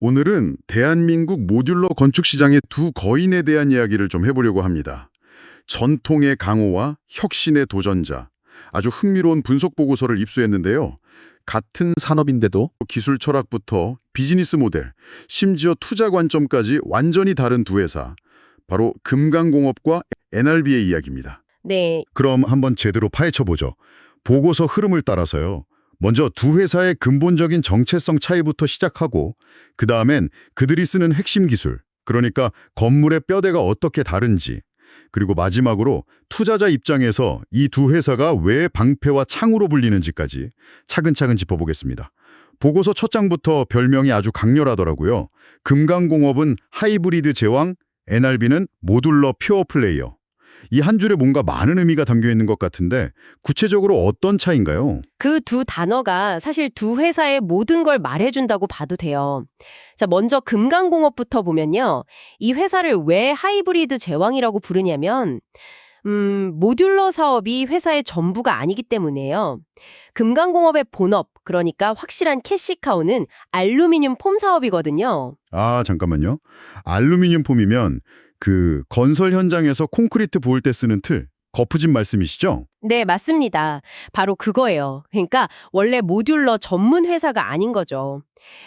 오늘은 대한민국 모듈러 건축 시장의 두 거인에 대한 이야기를 좀 해보려고 합니다. 전통의 강호와 혁신의 도전자. 아주 흥미로운 분석 보고서를 입수했는데요. 같은 산업인데도 기술 철학부터 비즈니스 모델, 심지어 투자 관점까지 완전히 다른 두 회사. 바로 금강공업과 NRB의 이야기입니다. 네, 그럼 한번 제대로 파헤쳐보죠. 보고서 흐름을 따라서요. 먼저 두 회사의 근본적인 정체성 차이부터 시작하고 그 다음엔 그들이 쓰는 핵심 기술, 그러니까 건물의 뼈대가 어떻게 다른지, 그리고 마지막으로 투자자 입장에서 이 두 회사가 왜 방패와 창으로 불리는지까지 차근차근 짚어보겠습니다. 보고서 첫 장부터 별명이 아주 강렬하더라고요. 금강공업은 하이브리드 제왕, NRB는 모듈러 퓨어 플레이어. 이 한 줄에 뭔가 많은 의미가 담겨 있는 것 같은데 구체적으로 어떤 차이인가요? 그 두 단어가 사실 두 회사의 모든 걸 말해준다고 봐도 돼요. 자, 먼저 금강공업부터 보면요. 이 회사를 왜 하이브리드 제왕이라고 부르냐면 모듈러 사업이 회사의 전부가 아니기 때문에요. 금강공업의 본업, 그러니까 확실한 캐시카우는 알루미늄 폼 사업이거든요. 아, 잠깐만요. 알루미늄 폼이면 그 건설 현장에서 콘크리트 부을 때 쓰는 틀, 거푸집 말씀이시죠? 네, 맞습니다. 바로 그거예요. 그러니까 원래 모듈러 전문 회사가 아닌 거죠.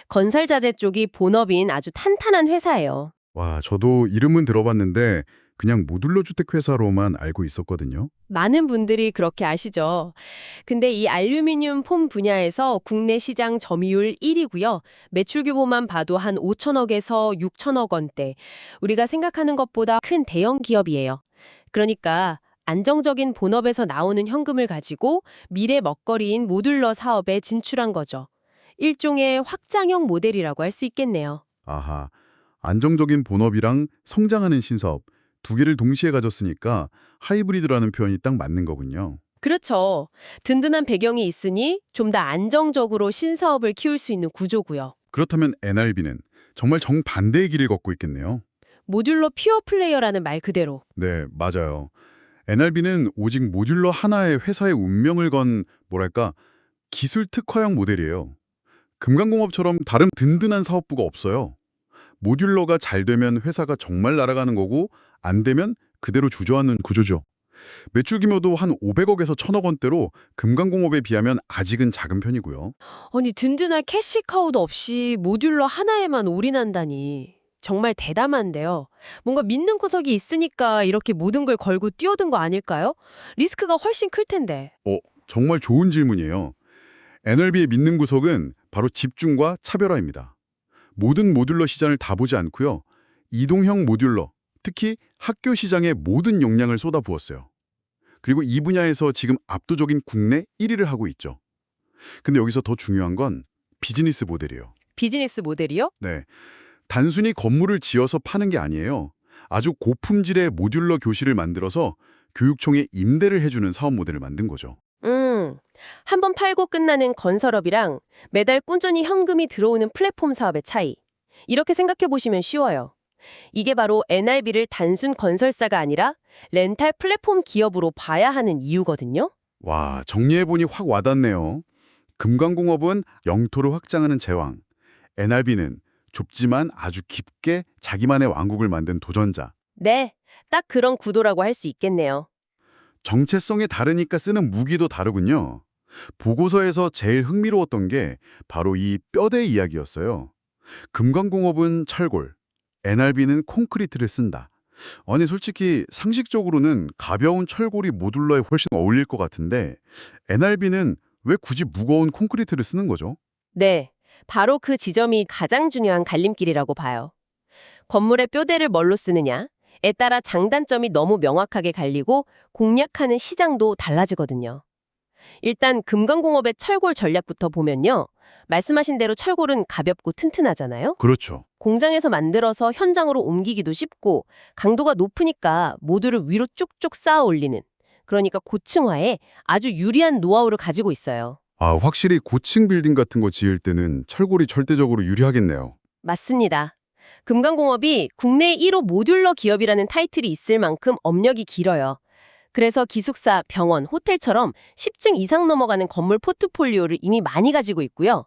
건설 자재 쪽이 본업인 아주 탄탄한 회사예요. 와, 저도 이름은 들어봤는데 그냥 모듈러 주택 회사로만 알고 있었거든요. 많은 분들이 그렇게 아시죠. 근데 이 알루미늄 폼 분야에서 국내 시장 점유율 1위고요. 매출 규모만 봐도 한 5천억에서 6천억 원대. 우리가 생각하는 것보다 큰 대형 기업이에요. 그러니까 안정적인 본업에서 나오는 현금을 가지고 미래 먹거리인 모듈러 사업에 진출한 거죠. 일종의 확장형 모델이라고 할 수 있겠네요. 아하, 안정적인 본업이랑 성장하는 신사업 두 개를 동시에 가졌으니까 하이브리드라는 표현이 딱 맞는 거군요. 그렇죠. 든든한 배경이 있으니 좀 더 안정적으로 신사업을 키울 수 있는 구조고요. 그렇다면 NRB는 정말 정반대의 길을 걷고 있겠네요. 모듈러 퓨어 플레이어라는 말 그대로. 네, 맞아요. NRB는 오직 모듈러 하나의 회사의 운명을 건 뭐랄까 기술 특화형 모델이에요. 금강공업처럼 다른 든든한 사업부가 없어요. 모듈러가 잘 되면 회사가 정말 날아가는 거고 안 되면 그대로 주저앉는 구조죠. 매출 규모도 한 500억에서 1000억 원대로 금강공업에 비하면 아직은 작은 편이고요. 아니 든든한 캐시카우도 없이 모듈러 하나에만 올인한다니. 정말 대담한데요. 뭔가 믿는 구석이 있으니까 이렇게 모든 걸 걸고 뛰어든 거 아닐까요? 리스크가 훨씬 클 텐데. 정말 좋은 질문이에요. NLB의 믿는 구석은 바로 집중과 차별화입니다. 모든 모듈러 시장을 다 보지 않고요. 이동형 모듈러, 특히 학교 시장에 모든 역량을 쏟아부었어요. 그리고 이 분야에서 지금 압도적인 국내 1위를 하고 있죠. 근데 여기서 더 중요한 건 비즈니스 모델이에요. 비즈니스 모델이요? 네, 단순히 건물을 지어서 파는 게 아니에요. 아주 고품질의 모듈러 교실을 만들어서 교육청에 임대를 해주는 사업 모델을 만든 거죠. 한 번 팔고 끝나는 건설업이랑 매달 꾸준히 현금이 들어오는 플랫폼 사업의 차이. 이렇게 생각해 보시면 쉬워요. 이게 바로 NRB를 단순 건설사가 아니라 렌탈 플랫폼 기업으로 봐야 하는 이유거든요. 와, 정리해보니 확 와닿네요. 금강공업은 영토를 확장하는 제왕, NRB는 좁지만 아주 깊게 자기만의 왕국을 만든 도전자. 네, 딱 그런 구도라고 할 수 있겠네요. 정체성이 다르니까 쓰는 무기도 다르군요. 보고서에서 제일 흥미로웠던 게 바로 이 뼈대 이야기였어요. 금강공업은 철골, NRB는 콘크리트를 쓴다. 아니 솔직히 상식적으로는 가벼운 철골이 모듈러에 훨씬 어울릴 것 같은데 NRB는 왜 굳이 무거운 콘크리트를 쓰는 거죠? 네, 바로 그 지점이 가장 중요한 갈림길이라고 봐요. 건물의 뼈대를 뭘로 쓰느냐에 따라 장단점이 너무 명확하게 갈리고 공략하는 시장도 달라지거든요. 일단 금강공업의 철골 전략부터 보면요. 말씀하신 대로 철골은 가볍고 튼튼하잖아요. 그렇죠. 공장에서 만들어서 현장으로 옮기기도 쉽고 강도가 높으니까 모듈을 위로 쭉쭉 쌓아 올리는, 그러니까 고층화에 아주 유리한 노하우를 가지고 있어요. 아, 확실히 고층 빌딩 같은 거 지을 때는 철골이 절대적으로 유리하겠네요. 맞습니다. 금강공업이 국내 1호 모듈러 기업이라는 타이틀이 있을 만큼 업력이 길어요. 그래서 기숙사, 병원, 호텔처럼 10층 이상 넘어가는 건물 포트폴리오를 이미 많이 가지고 있고요.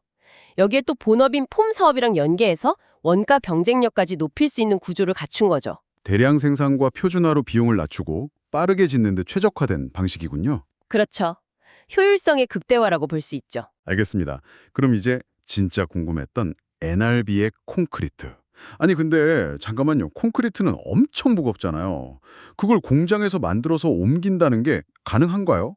여기에 또 본업인 폼 사업이랑 연계해서 원가 경쟁력까지 높일 수 있는 구조를 갖춘 거죠. 대량 생산과 표준화로 비용을 낮추고 빠르게 짓는 데 최적화된 방식이군요. 그렇죠. 효율성의 극대화라고 볼 수 있죠. 알겠습니다. 그럼 이제 진짜 궁금했던 NRB의 콘크리트. 아니 근데 잠깐만요. 콘크리트는 엄청 무겁잖아요. 그걸 공장에서 만들어서 옮긴다는 게 가능한가요?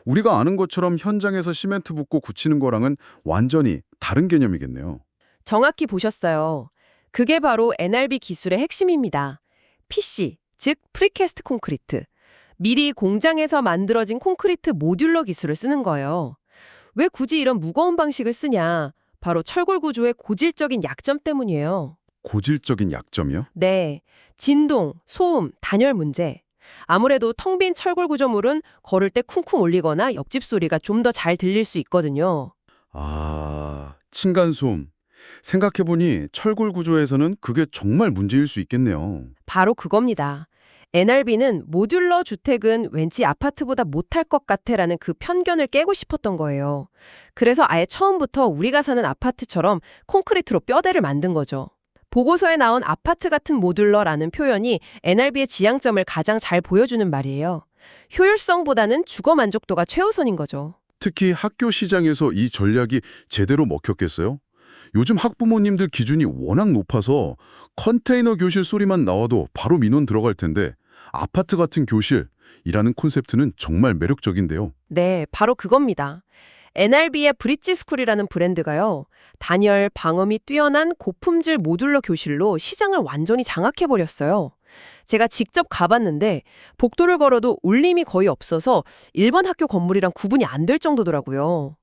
우리가 아는 것처럼 현장에서 시멘트 붓고 굳히는 거랑은 완전히 다른 개념이겠네요. 정확히 보셨어요. 그게 바로 NRB 기술의 핵심입니다. PC, 즉 프리캐스트 콘크리트. 미리 공장에서 만들어진 콘크리트 모듈러 기술을 쓰는 거예요. 왜 굳이 이런 무거운 방식을 쓰냐? 바로 철골 구조의 고질적인 약점 때문이에요. 고질적인 약점이요? 네, 진동, 소음, 단열 문제. 아무래도 텅 빈 철골 구조물은 걸을 때 쿵쿵 울리거나 옆집 소리가 좀 더 잘 들릴 수 있거든요. 아, 층간소음. 생각해보니 철골 구조에서는 그게 정말 문제일 수 있겠네요. 바로 그겁니다. NRB는 모듈러 주택은 왠지 아파트보다 못할 것 같아라는 그 편견을 깨고 싶었던 거예요. 그래서 아예 처음부터 우리가 사는 아파트처럼 콘크리트로 뼈대를 만든 거죠. 보고서에 나온 아파트 같은 모듈러라는 표현이 NRB의 지향점을 가장 잘 보여주는 말이에요. 효율성보다는 주거 만족도가 최우선인 거죠. 특히 학교 시장에서 이 전략이 제대로 먹혔겠어요? 요즘 학부모님들 기준이 워낙 높아서 컨테이너 교실 소리만 나와도 바로 민원 들어갈 텐데 아파트 같은 교실이라는 콘셉트는 정말 매력적인데요. 네, 바로 그겁니다. NRB의 브릿지 스쿨이라는 브랜드가요. 단열, 방음이 뛰어난 고품질 모듈러 교실로 시장을 완전히 장악해버렸어요. 제가 직접 가봤는데 복도를 걸어도 울림이 거의 없어서 일반 학교 건물이랑 구분이 안 될 정도더라고요.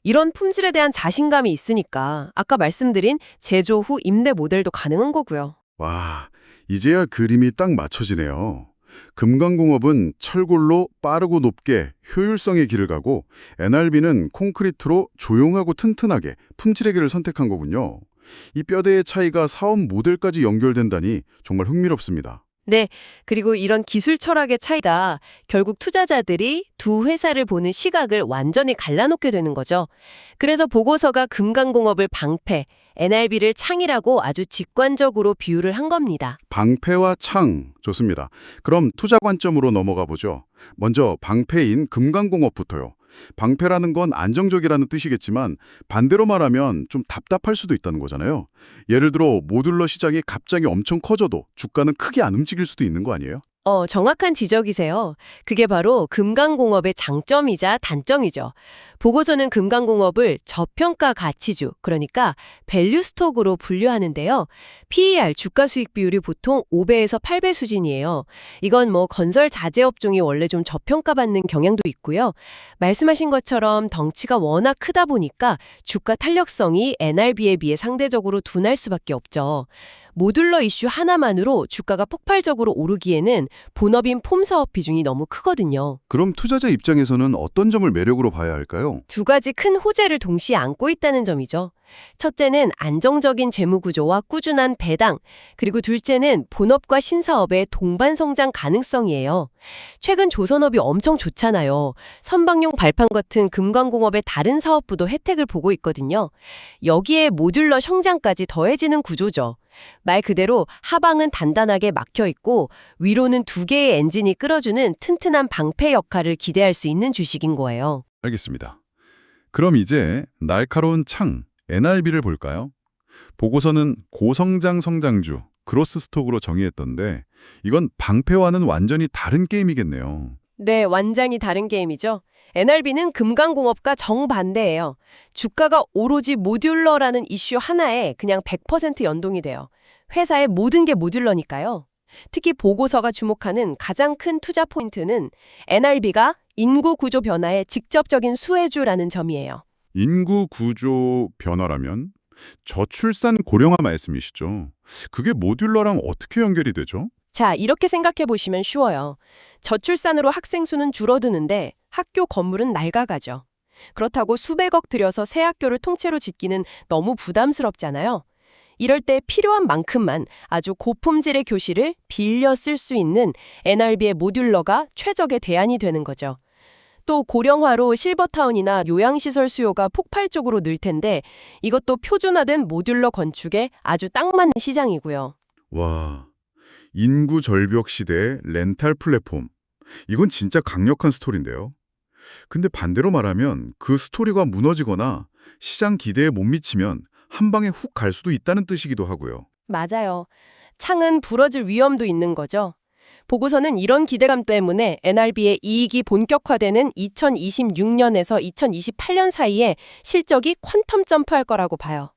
이런 품질에 대한 자신감이 있으니까 아까 말씀드린 제조 후 임대 모델도 가능한 거고요. 와, 이제야 그림이 딱 맞춰지네요. 금강공업은 철골로 빠르고 높게 효율성의 길을 가고 NRB는 콘크리트로 조용하고 튼튼하게 품질의 길을 선택한 거군요. 이 뼈대의 차이가 사업 모델까지 연결된다니 정말 흥미롭습니다. 네, 그리고 이런 기술 철학의 차이다. 결국 투자자들이 두 회사를 보는 시각을 완전히 갈라놓게 되는 거죠. 그래서 보고서가 금강공업을 방패, NRB를 창이라고 아주 직관적으로 비유를 한 겁니다. 방패와 창, 좋습니다. 그럼 투자 관점으로 넘어가 보죠. 먼저 방패인 금강공업부터요. 방패라는 건 안정적이라는 뜻이겠지만 반대로 말하면 좀 답답할 수도 있다는 거잖아요. 예를 들어 모듈러 시장이 갑자기 엄청 커져도 주가는 크게 안 움직일 수도 있는 거 아니에요? 정확한 지적이세요. 그게 바로 금강공업의 장점이자 단점이죠. 보고서는 금강공업을 저평가 가치주, 그러니까 밸류 스톡으로 분류하는데요. PER, 주가 수익 비율이 보통 5배에서 8배 수준이에요. 이건 뭐 건설 자재 업종이 원래 좀 저평가받는 경향도 있고요. 말씀하신 것처럼 덩치가 워낙 크다 보니까 주가 탄력성이 NRB에 비해 상대적으로 둔할 수밖에 없죠. 모듈러 이슈 하나만으로 주가가 폭발적으로 오르기에는 본업인 폼 사업 비중이 너무 크거든요. 그럼 투자자 입장에서는 어떤 점을 매력으로 봐야 할까요? 두 가지 큰 호재를 동시에 안고 있다는 점이죠. 첫째는 안정적인 재무 구조와 꾸준한 배당, 그리고 둘째는 본업과 신사업의 동반 성장 가능성이에요. 최근 조선업이 엄청 좋잖아요. 선박용 발판 같은 금강공업의 다른 사업부도 혜택을 보고 있거든요. 여기에 모듈러 성장까지 더해지는 구조죠. 말 그대로 하방은 단단하게 막혀 있고 위로는 두 개의 엔진이 끌어주는 튼튼한 방패 역할을 기대할 수 있는 주식인 거예요. 알겠습니다. 그럼 이제 날카로운 창, NRB를 볼까요? 보고서는 고성장 성장주, 그로스 스톡으로 정의했던데 이건 방패와는 완전히 다른 게임이겠네요. 네, 완전히 다른 게임이죠. NRB는 금강공업과 정반대예요. 주가가 오로지 모듈러라는 이슈 하나에 그냥 100% 연동이 돼요. 회사의 모든 게 모듈러니까요. 특히 보고서가 주목하는 가장 큰 투자 포인트는 NRB가 인구 구조 변화의 직접적인 수혜주라는 점이에요. 인구 구조 변화라면 저출산 고령화 말씀이시죠? 그게 모듈러랑 어떻게 연결이 되죠? 자, 이렇게 생각해 보시면 쉬워요. 저출산으로 학생 수는 줄어드는데 학교 건물은 낡아가죠. 그렇다고 수백억 들여서 새 학교를 통째로 짓기는 너무 부담스럽잖아요. 이럴 때 필요한 만큼만 아주 고품질의 교실을 빌려 쓸 수 있는 NRB의 모듈러가 최적의 대안이 되는 거죠. 또 고령화로 실버타운이나 요양시설 수요가 폭발적으로 늘 텐데 이것도 표준화된 모듈러 건축에 아주 딱 맞는 시장이고요. 와, 인구 절벽 시대의 렌탈 플랫폼. 이건 진짜 강력한 스토리인데요. 근데 반대로 말하면 그 스토리가 무너지거나 시장 기대에 못 미치면 한 방에 훅 갈 수도 있다는 뜻이기도 하고요. 맞아요. 창은 부러질 위험도 있는 거죠. 보고서는 이런 기대감 때문에 NRB의 이익이 본격화되는 2026년에서 2028년 사이에 실적이 퀀텀 점프할 거라고 봐요.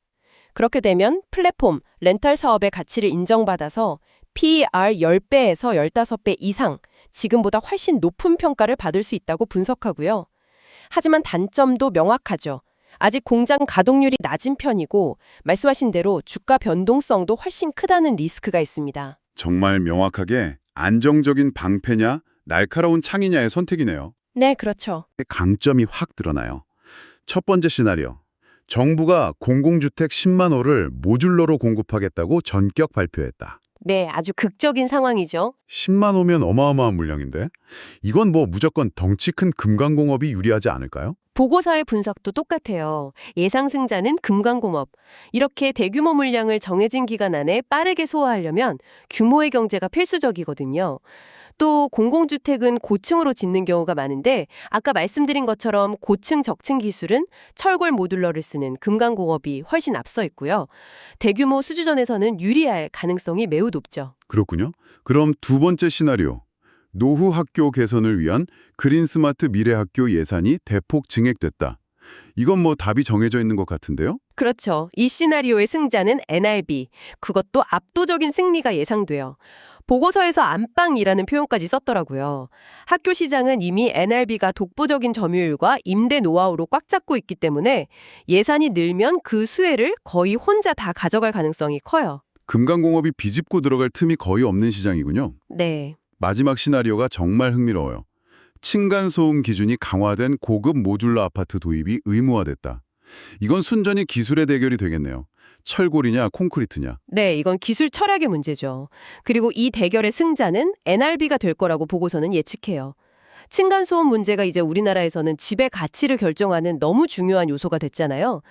그렇게 되면 플랫폼, 렌탈 사업의 가치를 인정받아서 PER 10배에서 15배 이상, 지금보다 훨씬 높은 평가를 받을 수 있다고 분석하고요. 하지만 단점도 명확하죠. 아직 공장 가동률이 낮은 편이고 말씀하신 대로 주가 변동성도 훨씬 크다는 리스크가 있습니다. 정말 명확하게 안정적인 방패냐 날카로운 창이냐의 선택이네요. 네, 그렇죠. 강점이 확 드러나요. 첫 번째 시나리오. 정부가 공공주택 10만 호를 모듈러로 공급하겠다고 전격 발표했다. 네, 아주 극적인 상황이죠. 10만 호면 어마어마한 물량인데 이건 뭐 무조건 덩치 큰 금강공업이 유리하지 않을까요? 보고서의 분석도 똑같아요. 예상 승자는 금강공업. 이렇게 대규모 물량을 정해진 기간 안에 빠르게 소화하려면 규모의 경제가 필수적이거든요. 또 공공주택은 고층으로 짓는 경우가 많은데 아까 말씀드린 것처럼 고층 적층 기술은 철골 모듈러를 쓰는 금강공업이 훨씬 앞서 있고요. 대규모 수주전에서는 유리할 가능성이 매우 높죠. 그렇군요. 그럼 두 번째 시나리오. 노후 학교 개선을 위한 그린스마트 미래학교 예산이 대폭 증액됐다. 이건 뭐 답이 정해져 있는 것 같은데요? 그렇죠. 이 시나리오의 승자는 NRB. 그것도 압도적인 승리가 예상돼요. 보고서에서 안방이라는 표현까지 썼더라고요. 학교 시장은 이미 NRB가 독보적인 점유율과 임대 노하우로 꽉 잡고 있기 때문에 예산이 늘면 그 수혜를 거의 혼자 다 가져갈 가능성이 커요. 금강공업이 비집고 들어갈 틈이 거의 없는 시장이군요. 네. 마지막 시나리오가 정말 흥미로워요. 층간소음 기준이 강화된 고급 모듈러 아파트 도입이 의무화됐다. 이건 순전히 기술의 대결이 되겠네요. 철골이냐 콘크리트냐. 네, 이건 기술 철학의 문제죠. 그리고 이 대결의 승자는 NRB가 될 거라고 보고서는 예측해요. 층간소음 문제가 이제 우리나라에서는 집의 가치를 결정하는 너무 중요한 요소가 됐잖아요.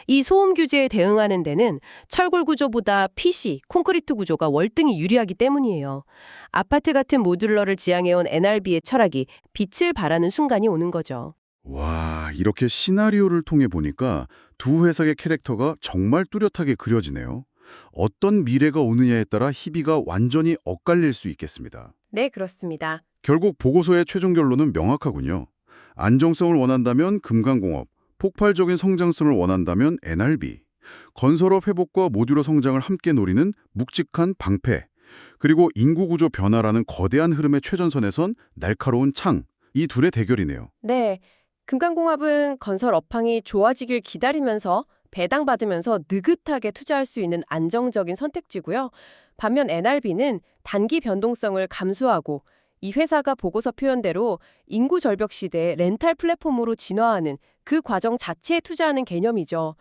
이 소음 규제에 대응하는 데는 철골 구조보다 PC, 콘크리트 구조가 월등히 유리하기 때문이에요. 아파트 같은 모듈러를 지향해온 NRB의 철학이 빛을 발하는 순간이 오는 거죠. 와, 이렇게 시나리오를 통해 보니까 두 회사의 캐릭터가 정말 뚜렷하게 그려지네요. 어떤 미래가 오느냐에 따라 희비가 완전히 엇갈릴 수 있겠습니다. 네, 그렇습니다. 결국 보고서의 최종 결론은 명확하군요. 안정성을 원한다면 금강공업, 폭발적인 성장성을 원한다면 NRB, 건설업 회복과 모듈러 성장을 함께 노리는 묵직한 방패, 그리고 인구구조 변화라는 거대한 흐름의 최전선에선 날카로운 창, 이 둘의 대결이네요. 네, 금강공업은 건설 업황이 좋아지길 기다리면서 배당받으면서 느긋하게 투자할 수 있는 안정적인 선택지고요. 반면 NRB는 단기 변동성을 감수하고 이 회사가 보고서 표현대로 인구 절벽 시대의 렌탈 플랫폼으로 진화하는 그 과정 자체에 투자하는 개념이죠.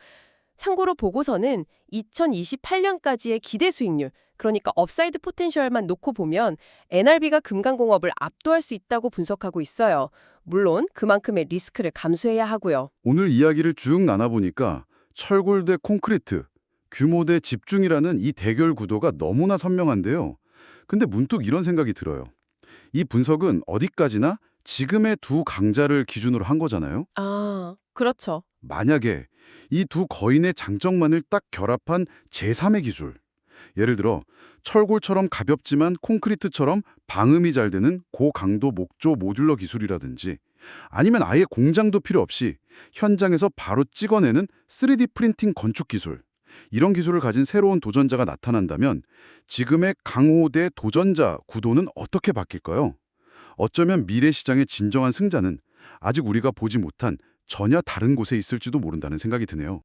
참고로 보고서는 2028년까지의 기대 수익률, 그러니까 업사이드 포텐셜만 놓고 보면 NRB가 금강공업을 압도할 수 있다고 분석하고 있어요. 물론 그만큼의 리스크를 감수해야 하고요. 오늘 이야기를 쭉 나눠보니까 철골 대 콘크리트, 규모 대 집중이라는 이 대결 구도가 너무나 선명한데요. 근데 문득 이런 생각이 들어요. 이 분석은 어디까지나 지금의 두 강자를 기준으로 한 거잖아요. 아, 그렇죠. 만약에 이 두 거인의 장점만을 딱 결합한 제3의 기술, 예를 들어 철골처럼 가볍지만 콘크리트처럼 방음이 잘 되는 고강도 목조 모듈러 기술이라든지 아니면 아예 공장도 필요 없이 현장에서 바로 찍어내는 3D 프린팅 건축 기술, 이런 기술을 가진 새로운 도전자가 나타난다면 지금의 강호 대 도전자 구도는 어떻게 바뀔까요? 어쩌면 미래 시장의 진정한 승자는 아직 우리가 보지 못한 전혀 다른 곳에 있을지도 모른다는 생각이 드네요.